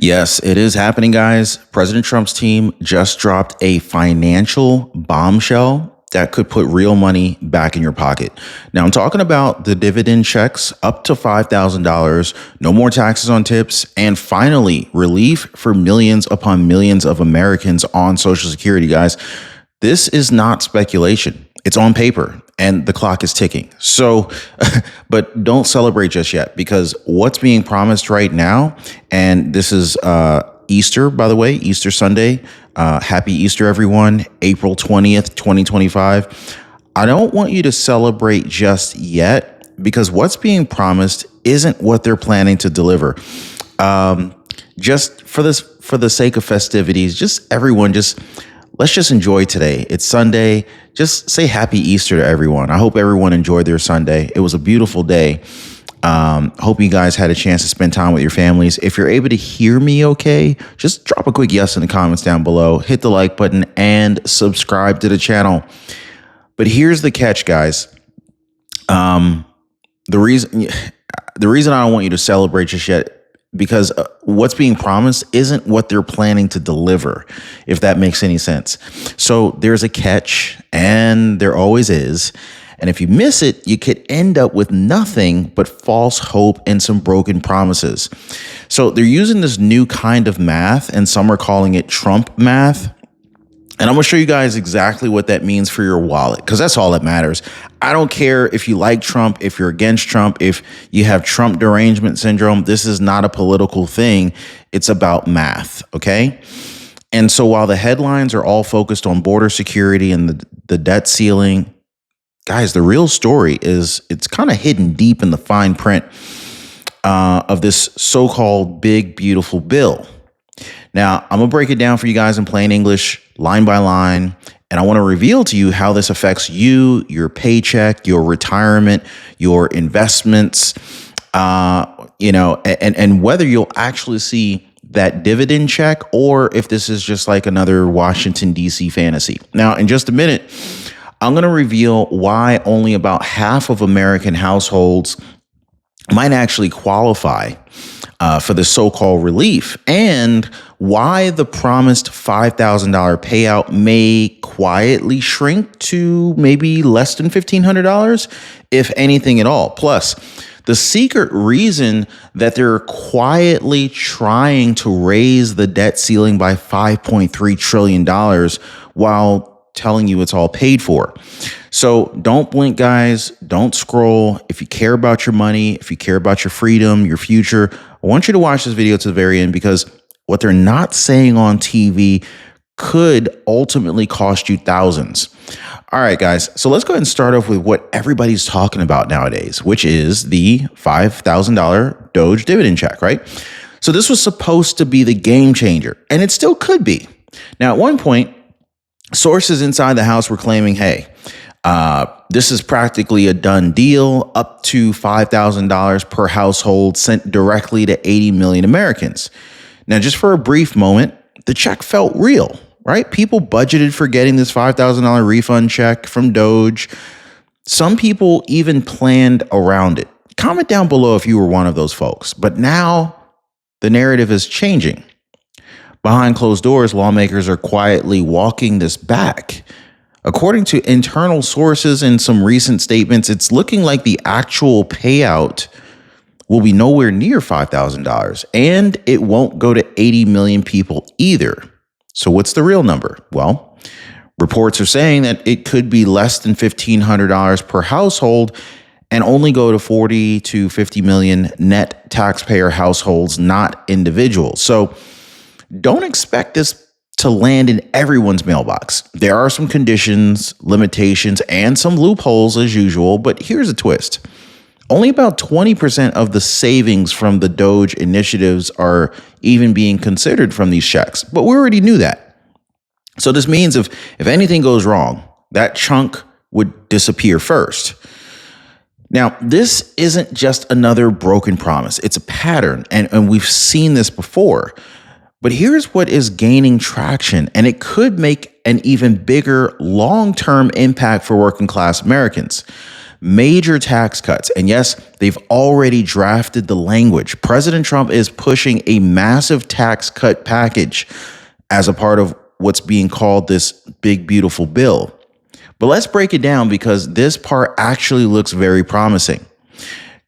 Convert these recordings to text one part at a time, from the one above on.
Yes, it is happening, guys. President Trump's team just dropped a financial bombshell that could put real money back in your pocket. Now, I'm talking about the dividend checks up to $5,000, no more taxes on tips, and finally, relief for millions upon millions of Americans on Social Security, guys. This is not speculation. It's on paper and the clock is ticking. So, but don't celebrate just yet, because what's being promised right now, and this is Easter, by the way, Easter Sunday. Happy Easter, everyone. April 20th, 2025. I don't want you to celebrate just yet, because what's being promised isn't what they're planning to deliver. Just for the sake of festivities, let's just enjoy today. It's Sunday. Just say happy Easter to everyone. I hope everyone enjoyed their Sunday. It was a beautiful day. Hope you guys had a chance to spend time with your families. If you're able to hear me okay, just drop a quick yes in the comments down below. Hit the like button and subscribe to the channel. But here's the catch, guys. The reason I don't want you to celebrate just yet, because what's being promised isn't what they're planning to deliver, if that makes any sense. So there's a catch, and there always is. And if you miss it, you could end up with nothing but false hope and some broken promises. So they're using this new kind of math, and some are calling it Trump math. And I'm going to show you guys exactly what that means for your wallet, because that's all that matters. I don't care if you like Trump, if you're against Trump, if you have Trump derangement syndrome. This is not a political thing. It's about math, okay? And so while the headlines are all focused on border security and the debt ceiling, guys, the real story is it's kind of hidden deep in the fine print of this so-called big, beautiful bill. Now, I'm going to break it down for you guys in plain English, line by line, and I want to reveal to you how this affects you, your paycheck, your retirement, your investments, and whether you'll actually see that dividend check, or if this is just like another Washington, D.C. fantasy. Now, in just a minute, I'm going to reveal why only about half of American households might actually qualify for the so-called relief, and why the promised $5,000 payout may quietly shrink to maybe less than $1,500, if anything at all. Plus, the secret reason that they're quietly trying to raise the debt ceiling by $5.3 trillion while telling you it's all paid for. So don't blink, guys. Don't scroll. If you care about your money, if you care about your freedom, your future, I want you to watch this video to the very end, because what they're not saying on TV could ultimately cost you thousands. All right, guys. So let's go ahead and start off with what everybody's talking about nowadays, which is the $5,000 Doge dividend check, right? So this was supposed to be the game changer, and it still could be. Now, at one point, sources inside the House were claiming, hey, this is practically a done deal, up to $5,000 per household sent directly to 80 million Americans. Now, just for a brief moment, the check felt real, right? People budgeted for getting this $5,000 refund check from Doge. Some people even planned around it. Comment down below if you were one of those folks. But now the narrative is changing. Behind closed doors, lawmakers are quietly walking this back. According to internal sources and some recent statements, it's looking like the actual payout will be nowhere near $5,000, and it won't go to 80 million people either. So what's the real number? Well, reports are saying that it could be less than $1,500 per household and only go to 40 to 50 million net taxpayer households, not individuals. So don't expect this to land in everyone's mailbox. There are some conditions, limitations, and some loopholes as usual, but here's a twist. Only about 20% of the savings from the Doge initiatives are even being considered from these checks, but we already knew that. So this means if anything goes wrong, that chunk would disappear first. Now, this isn't just another broken promise. It's a pattern, and we've seen this before. But here's what is gaining traction, and it could make an even bigger long-term impact for working class Americans. major tax cuts. And yes, they've already drafted the language. President Trump is pushing a massive tax cut package as a part of what's being called this big, beautiful bill. But let's break it down because this part actually looks very promising.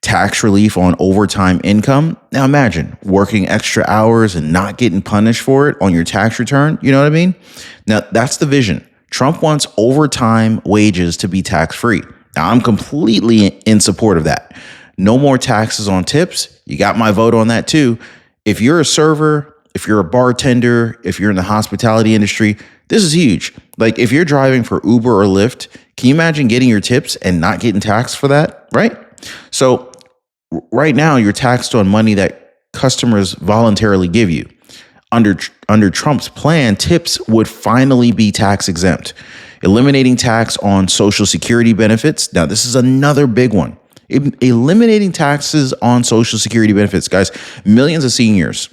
Tax relief on overtime income. Now imagine working extra hours and not getting punished for it on your tax return. You know what I mean? Now that's the vision. Trump wants overtime wages to be tax-free. Now I'm completely in support of that. No more taxes on tips. You got my vote on that too. If you're a server, if you're a bartender, if you're in the hospitality industry, this is huge. Like if you're driving for Uber or Lyft, can you imagine getting your tips and not getting taxed for that, right? So right now you're taxed on money that customers voluntarily give you. Under Trump's plan, tips would finally be tax exempt, eliminating tax on Social Security benefits. Now, this is another big one. Eliminating taxes on Social Security benefits, guys. Millions of seniors,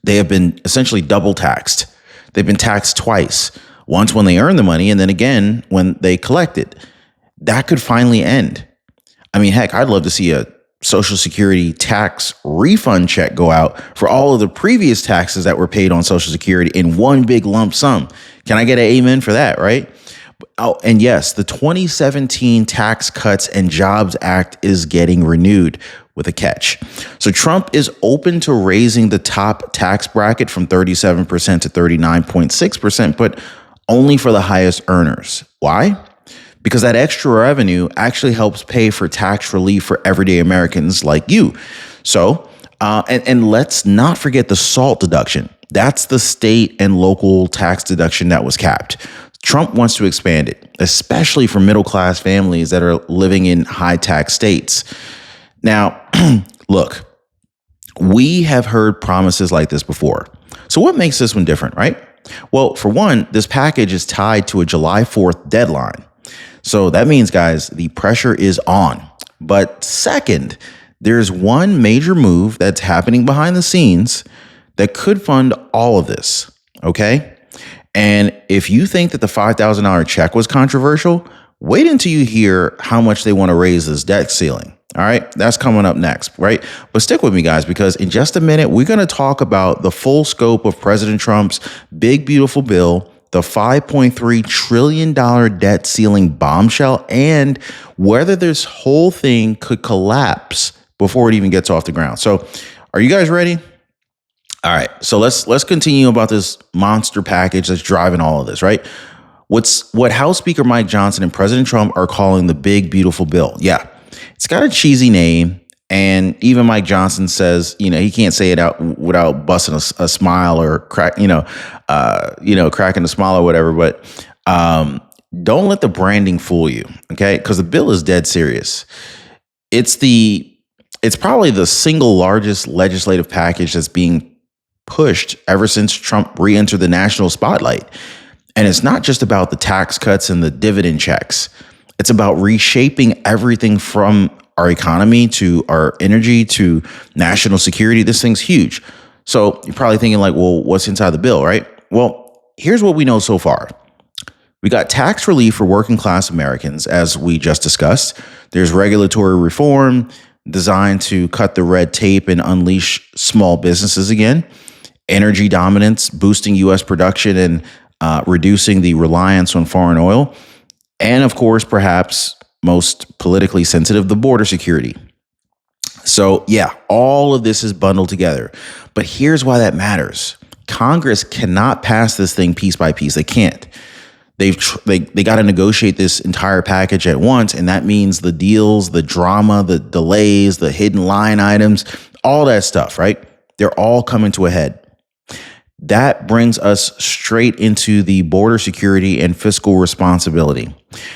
they have been essentially double taxed. They've been taxed twice, once when they earn the money and then again when they collect it. That could finally end. I mean, heck, I'd love to see a Social Security tax refund check go out for all of the previous taxes that were paid on Social Security in one big lump sum. Can I get an amen for that, right? Oh, and yes, the 2017 Tax Cuts and Jobs Act is getting renewed with a catch. So Trump is open to raising the top tax bracket from 37% to 39.6%, but only for the highest earners. Why? Because that extra revenue actually helps pay for tax relief for everyday Americans like you. So, and let's not forget the SALT deduction. That's the state and local tax deduction that was capped. Trump wants to expand it, especially for middle-class families that are living in high-tax states. Now, look, we have heard promises like this before. So what makes this one different, right? Well, for one, this package is tied to a July 4th deadline. So that means, guys, the pressure is on. But second, there's one major move that's happening behind the scenes that could fund all of this, okay? And if you think that the $5,000 check was controversial, wait until you hear how much they want to raise this debt ceiling. All right, that's coming up next, right? But stick with me, guys, because in just a minute, we're going to talk about the full scope of President Trump's big, beautiful bill, the $5.3 trillion debt ceiling bombshell, and whether this whole thing could collapse before it even gets off the ground. So are you guys ready? All right, so let's continue about this monster package that's driving all of this, right? What House Speaker Mike Johnson and President Trump are calling the big, beautiful bill. Yeah, it's got a cheesy name. And even Mike Johnson says, he can't say it out without busting a smile or cracking a smile or whatever. But don't let the branding fool you, okay? Because the bill is dead serious. It's probably the single largest legislative package that's being pushed ever since Trump re-entered the national spotlight. And it's not just about the tax cuts and the dividend checks. It's about reshaping everything from our economy to our energy to national security. This thing's huge. So you're probably thinking like, well, what's inside the bill, right? Well, here's what we know so far. We got tax relief for working class Americans, as we just discussed. There's regulatory reform designed to cut the red tape and unleash small businesses again. Energy dominance, boosting U.S. production and reducing the reliance on foreign oil. And of course, perhaps most politically sensitive, the border security. So yeah, all of this is bundled together. But here's why that matters. Congress cannot pass this thing piece by piece. They can't. They got to negotiate this entire package at once. And that means the deals, the drama, the delays, the hidden line items, all that stuff, right? They're all coming to a head. That brings us straight into the border security and fiscal responsibility.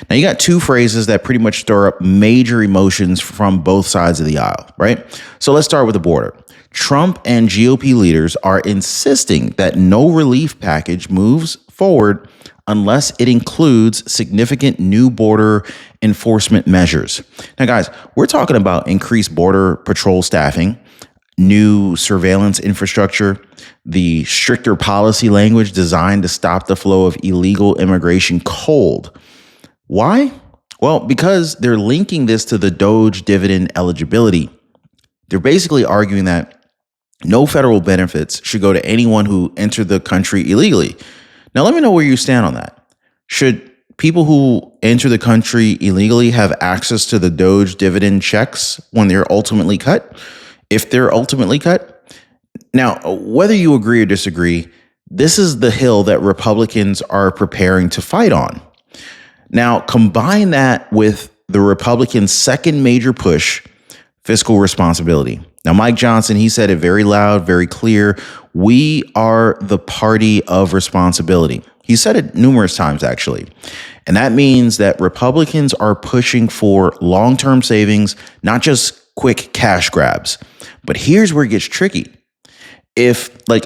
Now, you got two phrases that pretty much stir up major emotions from both sides of the aisle, right? So let's start with the border. Trump and GOP leaders are insisting that no relief package moves forward unless it includes significant new border enforcement measures. Now, guys, we're talking about increased border patrol staffing, new surveillance infrastructure, the stricter policy language designed to stop the flow of illegal immigration cold. Why? Well, because they're linking this to the Doge dividend eligibility. They're basically arguing that no federal benefits should go to anyone who entered the country illegally. Now, let me know where you stand on that. Should people who enter the country illegally have access to the Doge dividend checks when they're ultimately cut? If they're ultimately cut? Now, whether you agree or disagree, this is the hill that Republicans are preparing to fight on. Now, combine that with the Republicans' second major push, fiscal responsibility. Now, Mike Johnson, he said it very loud, very clear. We are the party of responsibility. He said it numerous times, actually. And that means that Republicans are pushing for long-term savings, not just quick cash grabs. But here's where it gets tricky.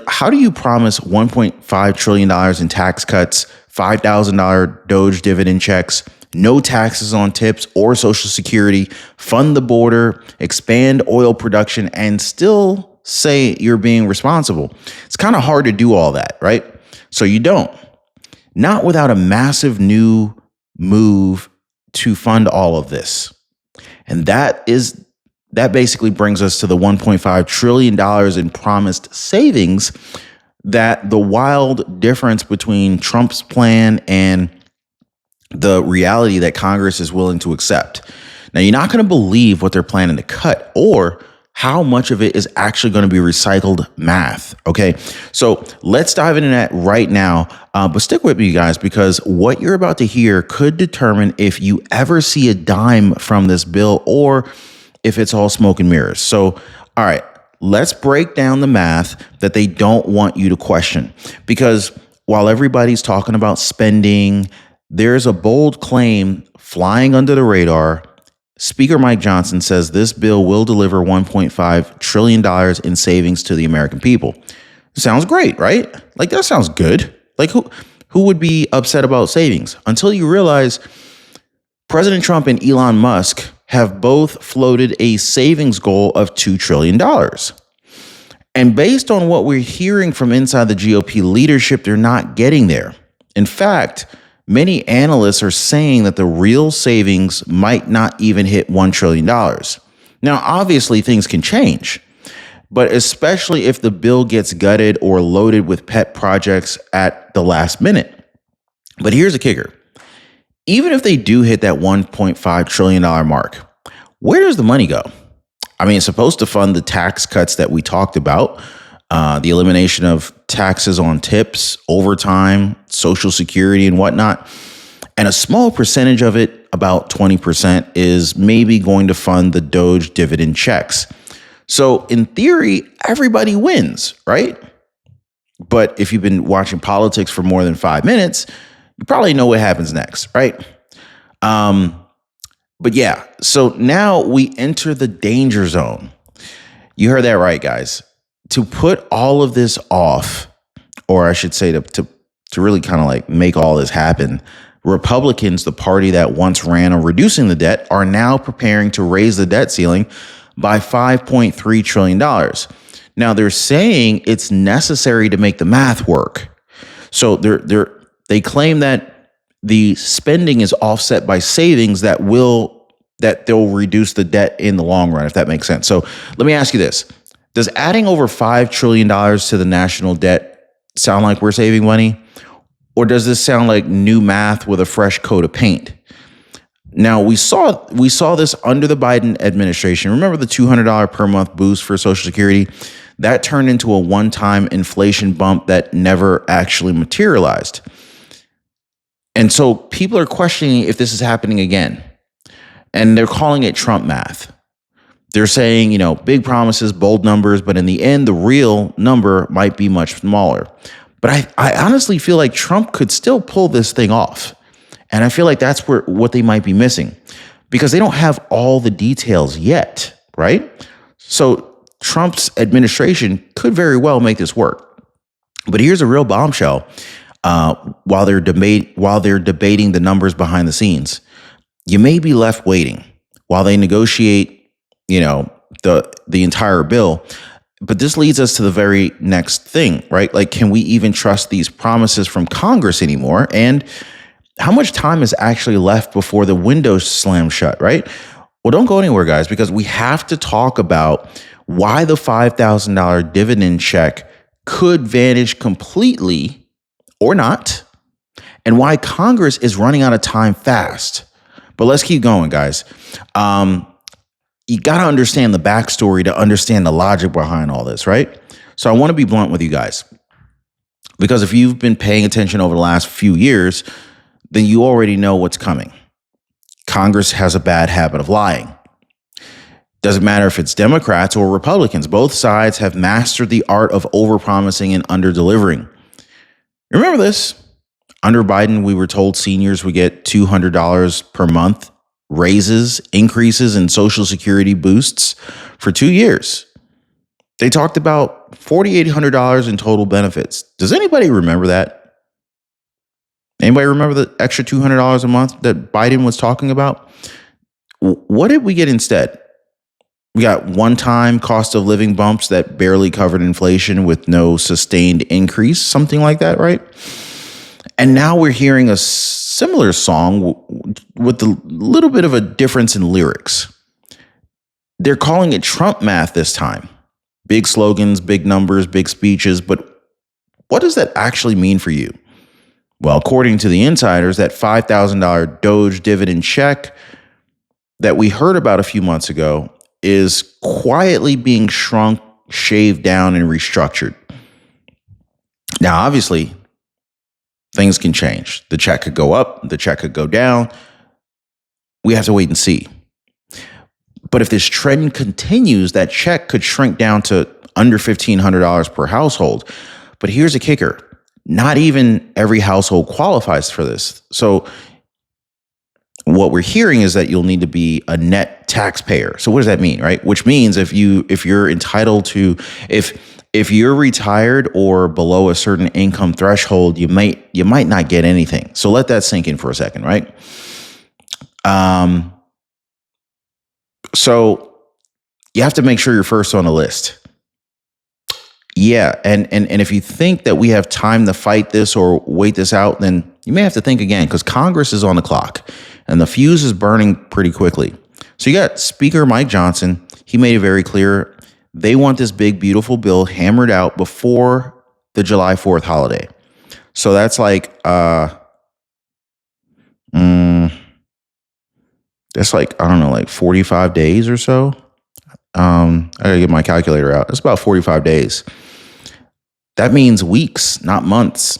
How do you promise $1.5 trillion in tax cuts, $5,000 Doge dividend checks, no taxes on tips or Social Security, fund the border, expand oil production, and still say you're being responsible? It's kind of hard to do all that, right? So you don't. Not without a massive new move to fund all of this. And that basically brings us to the $1.5 trillion in promised savings, that the wild difference between Trump's plan and the reality that Congress is willing to accept. Now, you're not going to believe what they're planning to cut or how much of it is actually going to be recycled math. Okay, so let's dive into that right now. But stick with me, guys, because what you're about to hear could determine if you ever see a dime from this bill or if it's all smoke and mirrors. So, all right, let's break down the math that they don't want you to question. Because while everybody's talking about spending, there's a bold claim flying under the radar. Speaker Mike Johnson says this bill will deliver $1.5 trillion in savings to the American people. Sounds great, right? Like, that sounds good. Like, who would be upset about savings? Until you realize President Trump and Elon Musk have both floated a savings goal of $2 trillion. And based on what we're hearing from inside the GOP leadership, they're not getting there. In fact, many analysts are saying that the real savings might not even hit $1 trillion. Now, obviously, things can change, but especially if the bill gets gutted or loaded with pet projects at the last minute. But here's the kicker. Even if they do hit that $1.5 trillion mark, where does the money go? I mean, it's supposed to fund the tax cuts that we talked about, the elimination of taxes on tips, overtime, Social Security, and whatnot. And a small percentage of it, about 20%, is maybe going to fund the Doge dividend checks. So in theory, everybody wins, right? But if you've been watching politics for more than 5 minutes, you probably know what happens next, right? But yeah, so now we enter the danger zone. You heard that right, guys. To put all of this off, or I should say to really kind of like make all this happen, Republicans, the party that once ran on reducing the debt, are now preparing to raise the debt ceiling by $5.3 trillion. Now, they're saying it's necessary to make the math work. So they claim that the spending is offset by savings that they'll reduce the debt in the long run, if that makes sense. So let me ask you this. Does adding over $5 trillion to the national debt sound like we're saving money? Or does this sound like new math with a fresh coat of paint? Now, we saw this under the Biden administration. Remember the $200 per month boost for Social Security? That turned into a one-time inflation bump that never actually materialized. And so people are questioning if this is happening again. And they're calling it Trump math. They're saying, big promises, bold numbers, but in the end, the real number might be much smaller. But I honestly feel like Trump could still pull this thing off. And I feel like that's what they might be missing, because they don't have all the details yet, right? So Trump's administration could very well make this work. But here's a real bombshell. While they're debating the numbers behind the scenes, you may be left waiting while they negotiate, the entire bill. But this leads us to the very next thing, right? Like, can we even trust these promises from Congress anymore? And how much time is actually left before the window slams shut, right? Well, don't go anywhere, guys, because we have to talk about why the $5,000 dividend check could vanish completely or not, and why Congress is running out of time fast. But let's keep going, guys. You got to understand the backstory to understand the logic behind all this, right? So I want to be blunt with you guys, because if you've been paying attention over the last few years, then you already know what's coming. Congress has a bad habit of lying. Doesn't matter if it's Democrats or Republicans. Both sides have mastered the art of overpromising and underdelivering. Remember this? Under Biden, we were told seniors would get $200 per month, raises, increases, and Social Security boosts for 2 years. They talked about $4,800 in total benefits. Does anybody remember that? Anybody remember the extra $200 a month that Biden was talking about? What did we get instead? We got one-time cost of living bumps that barely covered inflation with no sustained increase, something like that, right? And now we're hearing a similar song with a little bit of a difference in lyrics. They're calling it Trump math this time. Big slogans, big numbers, big speeches, but what does that actually mean for you? Well, according to the insiders, that $5,000 Doge dividend check that we heard about a few months ago is quietly being shrunk, shaved down, and restructured. Now, obviously, things can change. The check could go up, the check could go down. We have to wait and see. But if this trend continues, that check could shrink down to under $1,500 per household. But here's the kicker. Not even every household qualifies for this. So what we're hearing is that you'll need to be a net taxpayer. So what does that mean, right? Which means if you're entitled to, if you're retired or below a certain income threshold, you might not get anything. So let that sink in for a second, right? So you have to make sure you're first on the list. Yeah, and if you think that we have time to fight this or wait this out, then you may have to think again, because Congress is on the clock and the fuse is burning pretty quickly. So you got Speaker Mike Johnson. He made it very clear they want this big, beautiful bill hammered out before the July 4th holiday. So that's like, I don't know, like 45 days or so. I gotta get my calculator out. It's about 45 days. That means weeks, not months.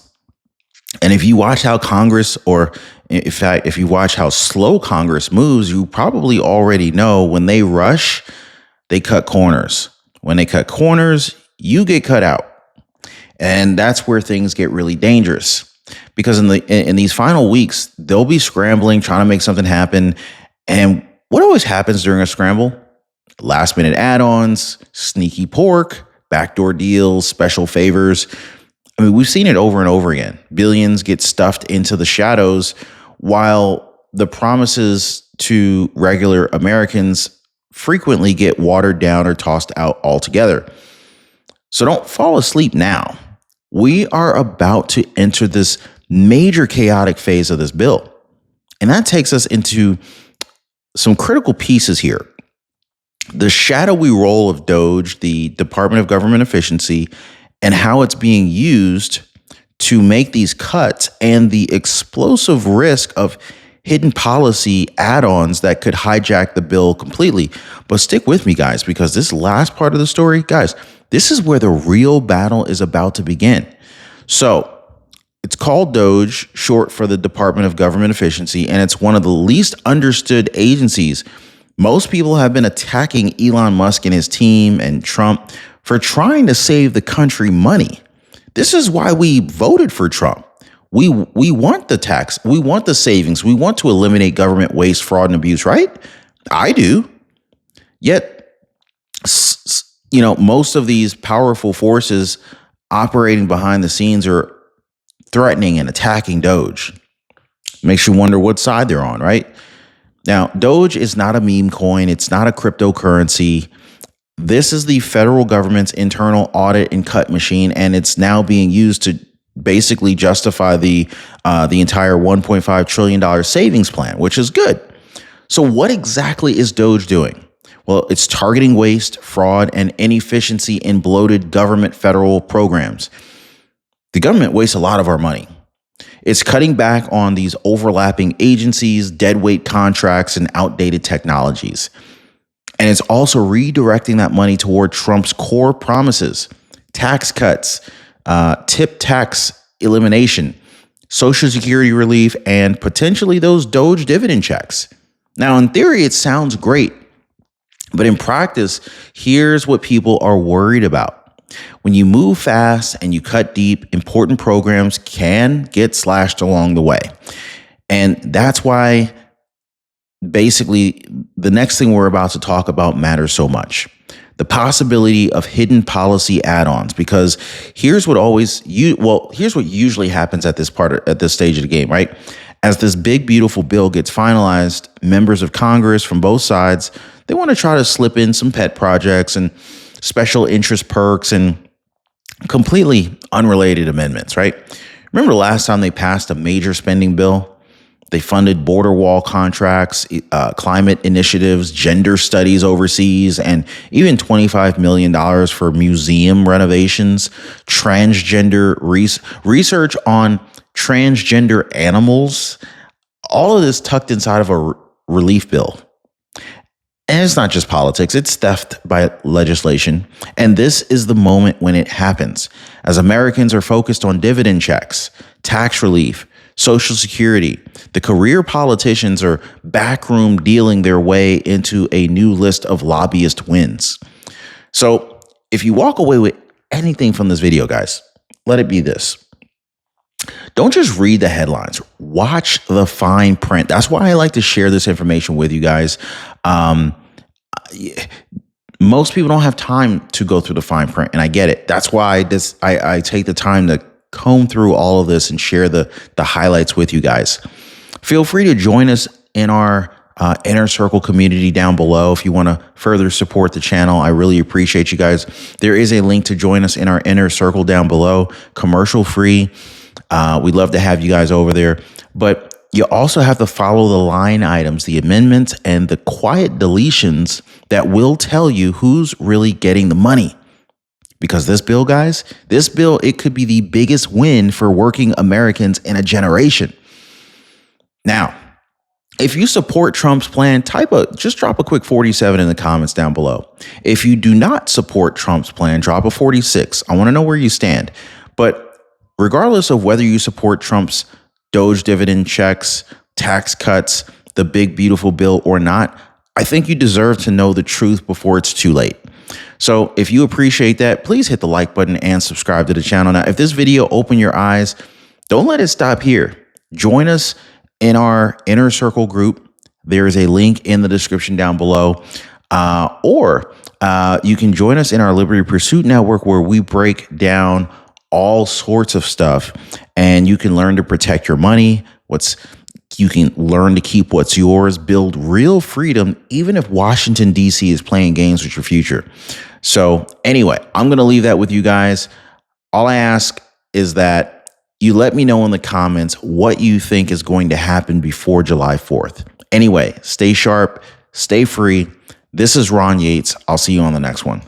And if you watch how Congress, or in fact, if you watch how slow Congress moves, you probably already know when they rush, they cut corners. When they cut corners, you get cut out. And that's where things get really dangerous. Because in these final weeks, they'll be scrambling, trying to make something happen. And what always happens during a scramble? Last minute add-ons, sneaky pork, backdoor deals, special favors. I mean, we've seen it over and over again. Billions get stuffed into the shadows while the promises to regular Americans frequently get watered down or tossed out altogether. So don't fall asleep now. We are about to enter this major chaotic phase of this bill. And that takes us into some critical pieces here. The shadowy role of DOGE, the Department of Government Efficiency, and how it's being used to make these cuts, and the explosive risk of hidden policy add-ons that could hijack the bill completely. But stick with me, guys, because this last part of the story, guys, this is where the real battle is about to begin. So it's called DOGE, short for the Department of Government Efficiency, and it's one of the least understood agencies. Most people have been attacking Elon Musk and his team and Trump for trying to save the country money. This is why we voted for Trump. We want the tax. We want the savings. We want to eliminate government waste, fraud, and abuse, right? I do. Yet, most of these powerful forces operating behind the scenes are threatening and attacking DOGE. Makes you wonder what side they're on, right? Now, Doge is not a meme coin. It's not a cryptocurrency. This is the federal government's internal audit and cut machine, and it's now being used to basically justify the entire $1.5 trillion savings plan, which is good. So what exactly is Doge doing? Well, it's targeting waste, fraud, and inefficiency in bloated government federal programs. The government wastes a lot of our money. It's cutting back on these overlapping agencies, deadweight contracts, and outdated technologies. And it's also redirecting that money toward Trump's core promises: tax cuts, tip tax elimination, Social Security relief, and potentially those Doge dividend checks. Now, in theory, it sounds great, but in practice, here's what people are worried about. When you move fast and you cut deep, important programs can get slashed along the way. And that's why basically the next thing we're about to talk about matters so much: the possibility of hidden policy add-ons. Because here's what usually happens at this stage of the game, right? As this big, beautiful bill gets finalized, members of Congress from both sides, they want to try to slip in some pet projects and special interest perks and completely unrelated amendments, right? Remember the last time they passed a major spending bill? They funded border wall contracts, climate initiatives, gender studies overseas, and even $25 million for museum renovations, transgender research on transgender animals. All of this tucked inside of a relief bill. And it's not just politics, it's theft by legislation. And this is the moment when it happens. As Americans are focused on dividend checks, tax relief, Social Security, the career politicians are backroom dealing their way into a new list of lobbyist wins. So if you walk away with anything from this video, guys, let it be this. Don't just read the headlines. Watch the fine print. That's why I like to share this information with you guys. Most people don't have time to go through the fine print, and I get it. That's why I take the time to comb through all of this and share the highlights with you guys. Feel free to join us in our Inner Circle community down below if you want to further support the channel. I really appreciate you guys. There is a link to join us in our Inner Circle down below, commercial free. We'd love to have you guys over there. But you also have to follow the line items, the amendments, and the quiet deletions that will tell you who's really getting the money. Because this bill, guys, it could be the biggest win for working Americans in a generation. Now, if you support Trump's plan, just drop a quick 47 in the comments down below. If you do not support Trump's plan, drop a 46. I want to know where you stand. But regardless of whether you support Trump's Doge dividend checks, tax cuts, the big, beautiful bill or not, I think you deserve to know the truth before it's too late. So if you appreciate that, please hit the like button and subscribe to the channel. Now, if this video opened your eyes, don't let it stop here. Join us in our Inner Circle group. There is a link in the description down below. Or you can join us in our Liberty Pursuit Network, where we break down all sorts of stuff, and you can learn to protect your money. You can learn to keep what's yours, build real freedom, even if Washington, D.C. is playing games with your future. So anyway, I'm going to leave that with you guys. All I ask is that you let me know in the comments what you think is going to happen before July 4th. Anyway, stay sharp, stay free. This is Ron Yates. I'll see you on the next one.